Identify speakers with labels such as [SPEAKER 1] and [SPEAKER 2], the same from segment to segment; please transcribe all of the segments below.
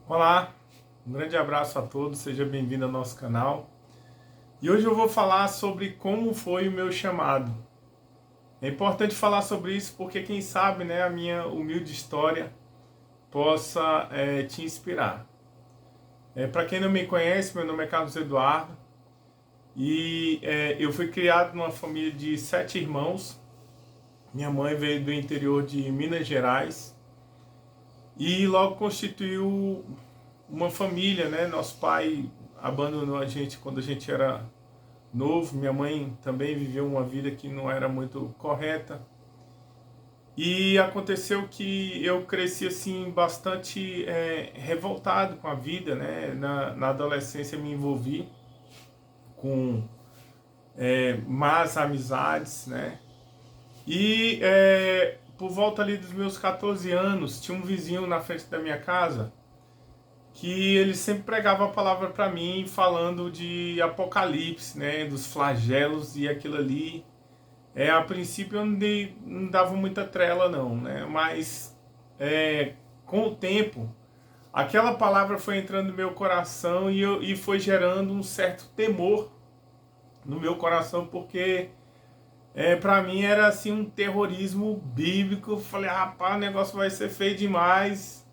[SPEAKER 1] Olá, um grande abraço a todos, seja bem-vindo ao nosso canal. E hoje eu vou falar sobre como foi o meu chamado. É importante falar sobre isso porque quem sabe, né, a minha humilde história possa te inspirar. Para quem não me conhece, meu nome é Carlos Eduardo e eu fui criado numa família de 7 irmãos. Minha mãe veio do interior de Minas Gerais e logo constituiu uma família, né? Nosso pai abandonou a gente quando a gente era novo. Minha mãe também viveu uma vida que não era muito correta. E aconteceu que eu cresci assim bastante revoltado com a vida, né? Na adolescência me envolvi com más amizades, né? E por volta ali dos meus 14 anos, tinha um vizinho na frente da minha casa que ele sempre pregava a palavra para mim falando de Apocalipse, né, dos flagelos e aquilo ali. A princípio eu não dava muita trela não, né, mas com o tempo aquela palavra foi entrando no meu coração e foi gerando um certo temor no meu coração porque para mim era assim um terrorismo bíblico. Eu falei, rapaz, o negócio vai ser feio demais.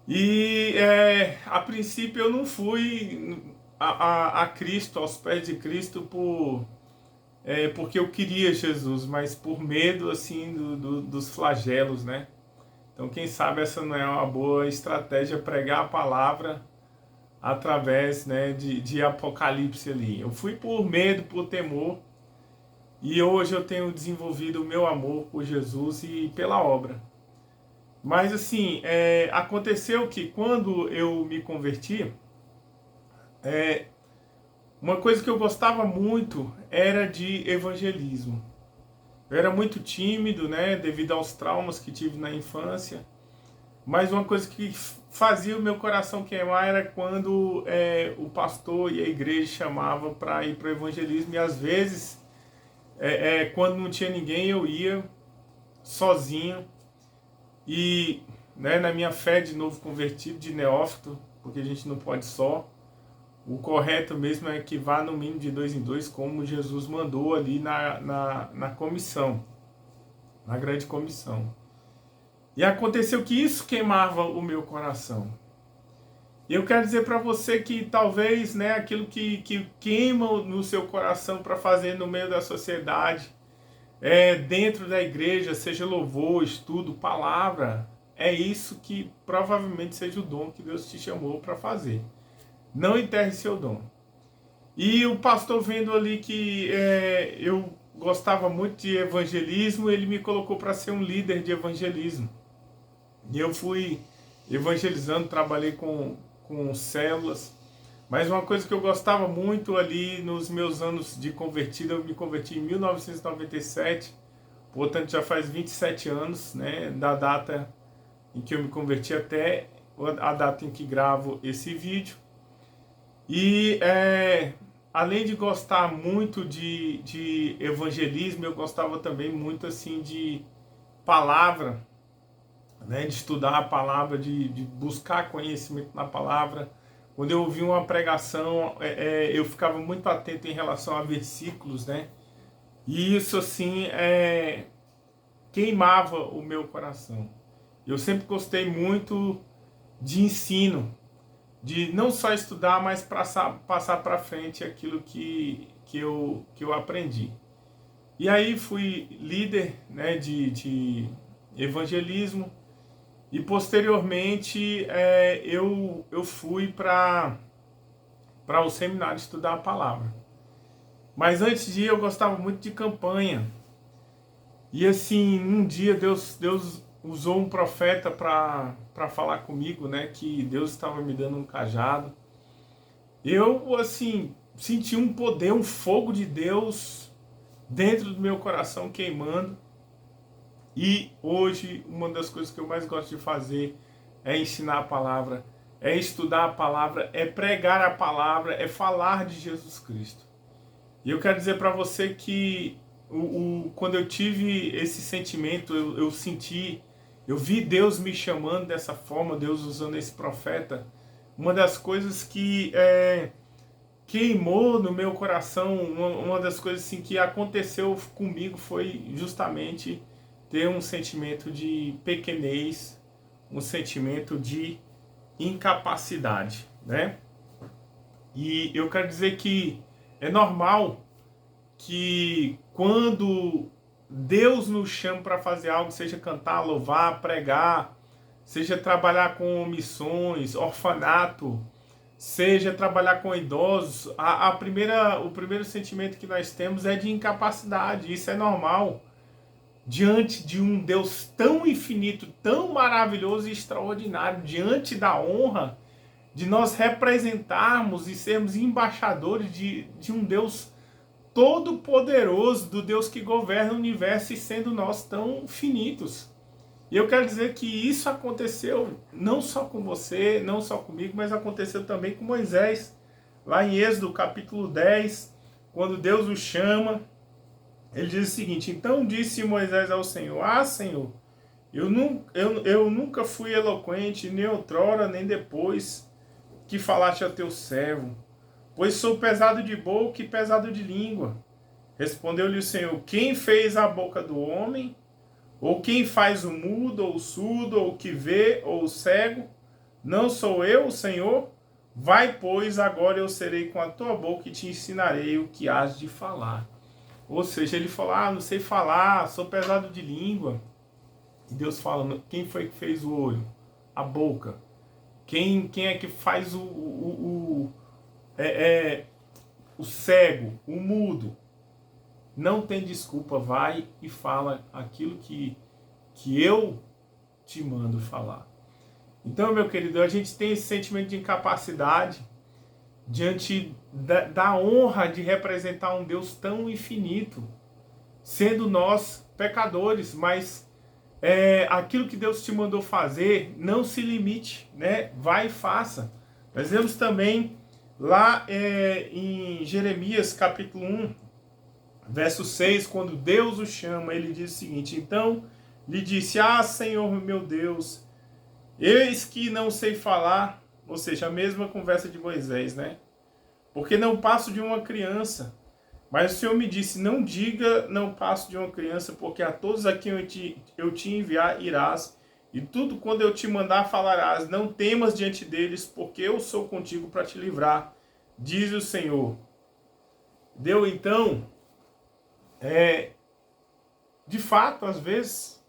[SPEAKER 1] E a princípio eu não fui a Cristo, aos pés de Cristo, porque eu queria Jesus, mas por medo assim dos flagelos, né? Então quem sabe essa não é uma boa estratégia pregar a palavra através, né, de Apocalipse ali. Eu fui por medo, por temor, e hoje eu tenho desenvolvido o meu amor por Jesus e pela obra. Mas assim, aconteceu que quando eu me converti, é, uma coisa que eu gostava muito era de evangelismo. Eu era muito tímido, né, devido aos traumas que tive na infância. Mas uma coisa que fazia o meu coração queimar era quando o pastor e a igreja chamavam para ir para o evangelismo. E às vezes, quando não tinha ninguém, eu ia sozinho. E na minha fé de novo convertido, de neófito, porque a gente não pode só. O correto mesmo é que vá no mínimo de 2 em 2, como Jesus mandou ali na comissão, na grande comissão. E aconteceu que isso queimava o meu coração. E eu quero dizer para você que talvez, né, aquilo que queima no seu coração para fazer no meio da sociedade, dentro da igreja, seja louvor, estudo, palavra, é isso que provavelmente seja o dom que Deus te chamou para fazer. Não enterre seu dom. E o pastor vendo ali que eu gostava muito de evangelismo, ele me colocou para ser um líder de evangelismo. E eu fui evangelizando, trabalhei com células. Mas uma coisa que eu gostava muito ali nos meus anos de convertido, eu me converti em 1997, portanto já faz 27 anos, né, da data em que eu me converti até a data em que gravo esse vídeo. E além de gostar muito de evangelismo, eu gostava também muito assim de palavra, né, de estudar a palavra, de buscar conhecimento na palavra. Quando eu ouvia uma pregação, eu ficava muito atento em relação a versículos, né? E isso assim queimava o meu coração. Eu sempre gostei muito de ensino, de não só estudar, mas passar para frente aquilo que eu aprendi. E aí fui líder, né, de evangelismo e posteriormente eu fui para o seminário estudar a palavra. Mas antes de ir eu gostava muito de campanha. E assim, um dia Deus usou um profeta para falar comigo, né, que Deus estava me dando um cajado. Eu, assim, senti um poder, um fogo de Deus dentro do meu coração queimando. E hoje, uma das coisas que eu mais gosto de fazer é ensinar a palavra, é estudar a palavra, é pregar a palavra, é falar de Jesus Cristo. E eu quero dizer para você que quando eu tive esse sentimento, eu senti Eu vi Deus me chamando dessa forma, Deus usando esse profeta. Uma das coisas que queimou no meu coração, uma das coisas assim, que aconteceu comigo foi justamente ter um sentimento de pequenez, um sentimento de incapacidade, né? E eu quero dizer que é normal que quando Deus nos chama para fazer algo, seja cantar, louvar, pregar, seja trabalhar com missões, orfanato, seja trabalhar com idosos, o primeiro sentimento que nós temos é de incapacidade. Isso é normal diante de um Deus tão infinito, tão maravilhoso e extraordinário, diante da honra de nós representarmos e sermos embaixadores de um Deus todo-poderoso, do Deus que governa o universo e sendo nós tão finitos. E eu quero dizer que isso aconteceu não só com você, não só comigo, mas aconteceu também com Moisés. Lá em Êxodo capítulo 10, quando Deus o chama, ele diz o seguinte: então disse Moisés ao Senhor: ah, Senhor, eu nunca fui eloquente, nem outrora, nem depois que falaste a teu servo, pois sou pesado de boca e pesado de língua. Respondeu-lhe o Senhor: quem fez a boca do homem? Ou quem faz o mudo, ou o surdo, ou o que vê, ou o cego? Não sou eu, o Senhor? Vai, pois, agora eu serei com a tua boca e te ensinarei o que has de falar. Ou seja, ele falou: ah, não sei falar, sou pesado de língua. E Deus fala: quem foi que fez o olho? A boca. Quem é que faz o cego, o mudo? Não tem desculpa, vai e fala aquilo que eu te mando falar. Então, meu querido, a gente tem esse sentimento de incapacidade diante da honra de representar um Deus tão infinito, sendo nós pecadores, mas aquilo que Deus te mandou fazer, não se limite, né? Vai e faça. Nós vemos também lá em Jeremias capítulo 1, verso 6, quando Deus o chama, ele diz o seguinte: então lhe disse: ah, Senhor meu Deus, eis que não sei falar. Ou seja, a mesma conversa de Moisés, né? Porque não passo de uma criança. Mas o Senhor me disse: não diga não passo de uma criança, porque a todos a quem eu te enviar irás, e tudo quando eu te mandar falarás. Não temas diante deles, porque eu sou contigo para te livrar, diz o Senhor. Deu então, de fato, às vezes,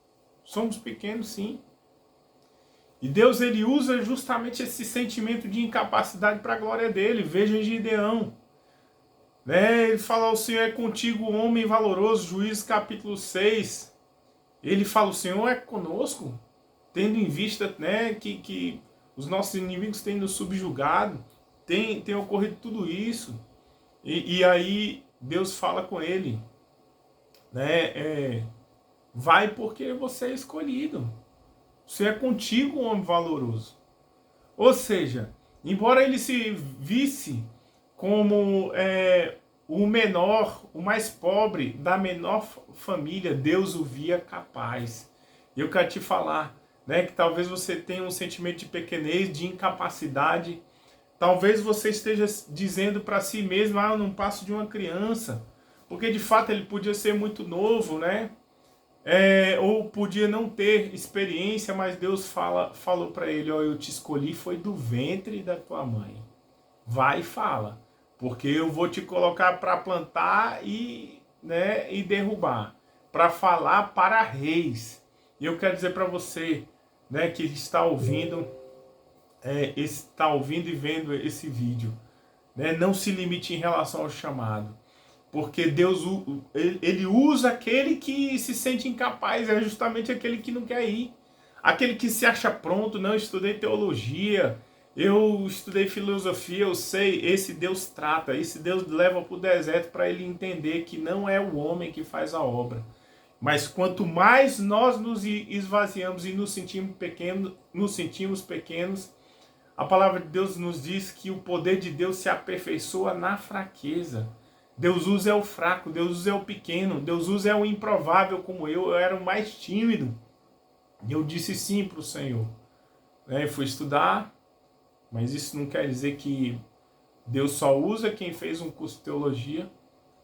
[SPEAKER 1] somos pequenos, sim. E Deus, ele usa justamente esse sentimento de incapacidade para a glória dele. Veja Gideão. Ele fala: o Senhor é contigo, homem valoroso. Juízes capítulo 6. Ele fala: o Senhor é conosco, tendo em vista, né, que os nossos inimigos têm nos subjugado. Tem ocorrido tudo isso. E aí Deus fala com ele, né, vai porque você é escolhido. Você é contigo, homem valoroso. Ou seja, embora ele se visse como o menor, o mais pobre da menor família, Deus o via capaz. Eu quero te falar, né, que talvez você tenha um sentimento de pequenez, de incapacidade. Talvez você esteja dizendo para si mesmo: ah, eu não passo de uma criança. Porque de fato ele podia ser muito novo, né? Ou podia não ter experiência, mas Deus falou para ele: ó, eu te escolhi, foi do ventre da tua mãe. Vai e fala, porque eu vou te colocar para plantar e derrubar, para falar para reis. E eu quero dizer para você, né, que está ouvindo, está ouvindo e vendo esse vídeo, né, não se limite em relação ao chamado. Porque Deus, ele usa aquele que se sente incapaz, é justamente aquele que não quer ir. Aquele que se acha pronto: não, estudei teologia, eu estudei filosofia, eu sei. Esse Deus trata, esse Deus leva para o deserto para ele entender que não é o homem que faz a obra. Mas quanto mais nós nos esvaziamos e nos sentimos pequenos, a palavra de Deus nos diz que o poder de Deus se aperfeiçoa na fraqueza. Deus usa o fraco, Deus usa o pequeno, Deus usa o improvável, como eu era o mais tímido. E eu disse sim para o Senhor. Eu fui estudar, mas isso não quer dizer que Deus só usa quem fez um curso de teologia.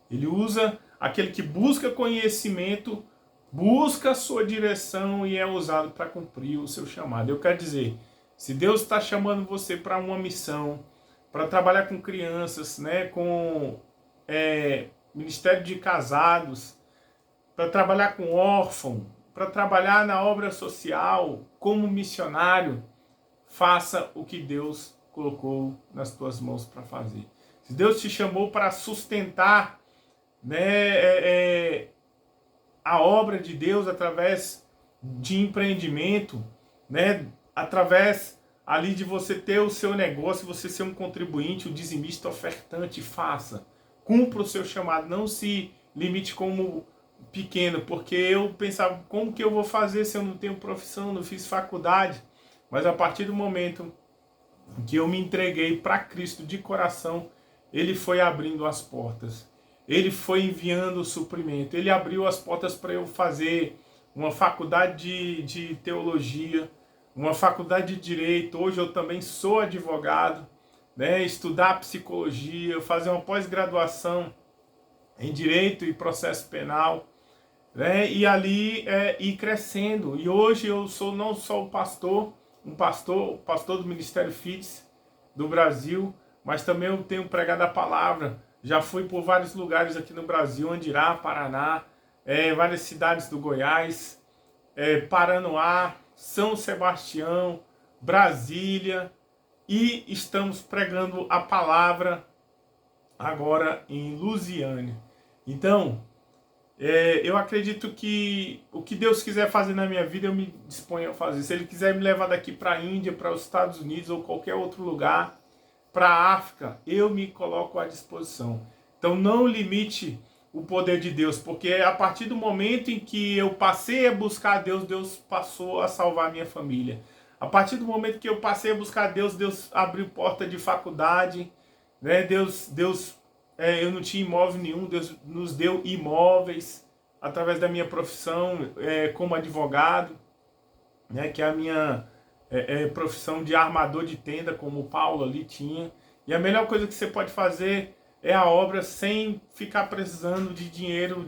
[SPEAKER 1] Ele usa aquele que busca conhecimento, busca a sua direção e é usado para cumprir o seu chamado. Eu quero dizer, se Deus está chamando você para uma missão, para trabalhar com crianças, né, com ministério de casados, para trabalhar com órfão, para trabalhar na obra social, como missionário, faça o que Deus colocou nas tuas mãos para fazer. Se Deus te chamou para sustentar, né, a obra de Deus através de empreendimento, né, através ali de você ter o seu negócio, você ser um contribuinte, um dizimista, ofertante, faça. Cumpra o seu chamado, não se limite como pequeno, porque eu pensava, como que eu vou fazer se eu não tenho profissão, não fiz faculdade? Mas a partir do momento que eu me entreguei para Cristo de coração, Ele foi abrindo as portas. Ele foi enviando o suprimento. Ele abriu as portas para eu fazer uma faculdade de teologia, uma faculdade de direito. Hoje eu também sou advogado, né? Estudar psicologia, fazer uma pós-graduação em direito e processo penal, né? E ali ir crescendo. E hoje eu sou não só o pastor do Ministério FITS do Brasil, mas também eu tenho pregado a palavra. Já fui por vários lugares aqui no Brasil, Andirá, Paraná, várias cidades do Goiás, Paranoá, São Sebastião, Brasília, e estamos pregando a palavra agora em Lusiânia. Então, eu acredito que o que Deus quiser fazer na minha vida, eu me disponho a fazer. Se Ele quiser me levar daqui para a Índia, para os Estados Unidos ou qualquer outro lugar, para a África, eu me coloco à disposição. Então não limite o poder de Deus, porque a partir do momento em que eu passei a buscar Deus, Deus passou a salvar a minha família. A partir do momento que eu passei a buscar Deus, Deus abriu porta de faculdade, né? Eu não tinha imóvel nenhum, Deus nos deu imóveis através da minha profissão como advogado, né? Que é a minha profissão de armador de tenda, como o Paulo ali tinha. E a melhor coisa que você pode fazer é a obra sem ficar precisando de dinheiro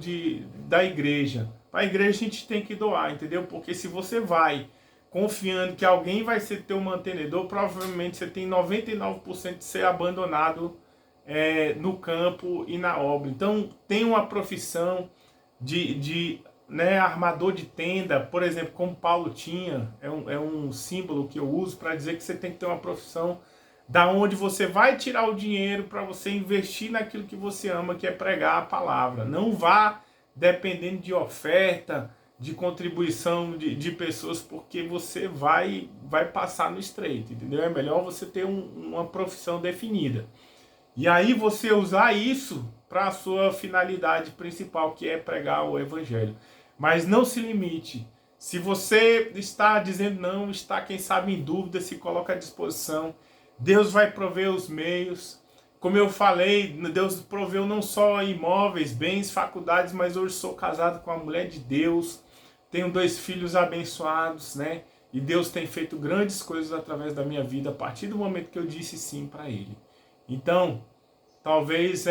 [SPEAKER 1] da igreja. Para a igreja a gente tem que doar, entendeu? Porque se você vai confiando que alguém vai ser teu mantenedor, provavelmente você tem 99% de ser abandonado no campo e na obra. Então tem uma profissão né, armador de tenda, por exemplo, como Paulo tinha, é um símbolo que eu uso para dizer que você tem que ter uma profissão da onde você vai tirar o dinheiro para você investir naquilo que você ama, que é pregar a palavra. Não vá dependendo de oferta, de contribuição de pessoas, porque você vai passar no estreito, entendeu? É melhor você ter uma profissão definida. E aí você usar isso para a sua finalidade principal, que é pregar o evangelho. Mas não se limite. Se você está dizendo não, está, quem sabe, em dúvida, se coloca à disposição. Deus vai prover os meios. Como eu falei, Deus proveu não só imóveis, bens, faculdades, mas hoje sou casado com uma mulher de Deus. Tenho 2 filhos abençoados, né? E Deus tem feito grandes coisas através da minha vida a partir do momento que eu disse sim para Ele. Então, talvez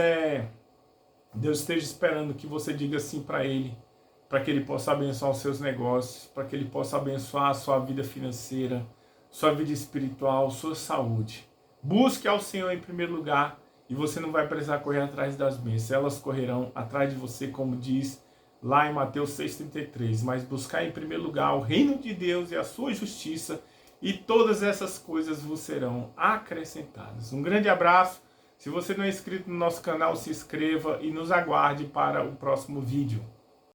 [SPEAKER 1] Deus esteja esperando que você diga sim para Ele, para que Ele possa abençoar os seus negócios, para que Ele possa abençoar a sua vida financeira, sua vida espiritual, sua saúde. Busque ao Senhor em primeiro lugar e você não vai precisar correr atrás das bênçãos. Elas correrão atrás de você, como diz lá em Mateus 6,33. Mas buscar em primeiro lugar o reino de Deus e a sua justiça, e todas essas coisas vos serão acrescentadas. Um grande abraço. Se você não é inscrito no nosso canal, se inscreva e nos aguarde para o próximo vídeo.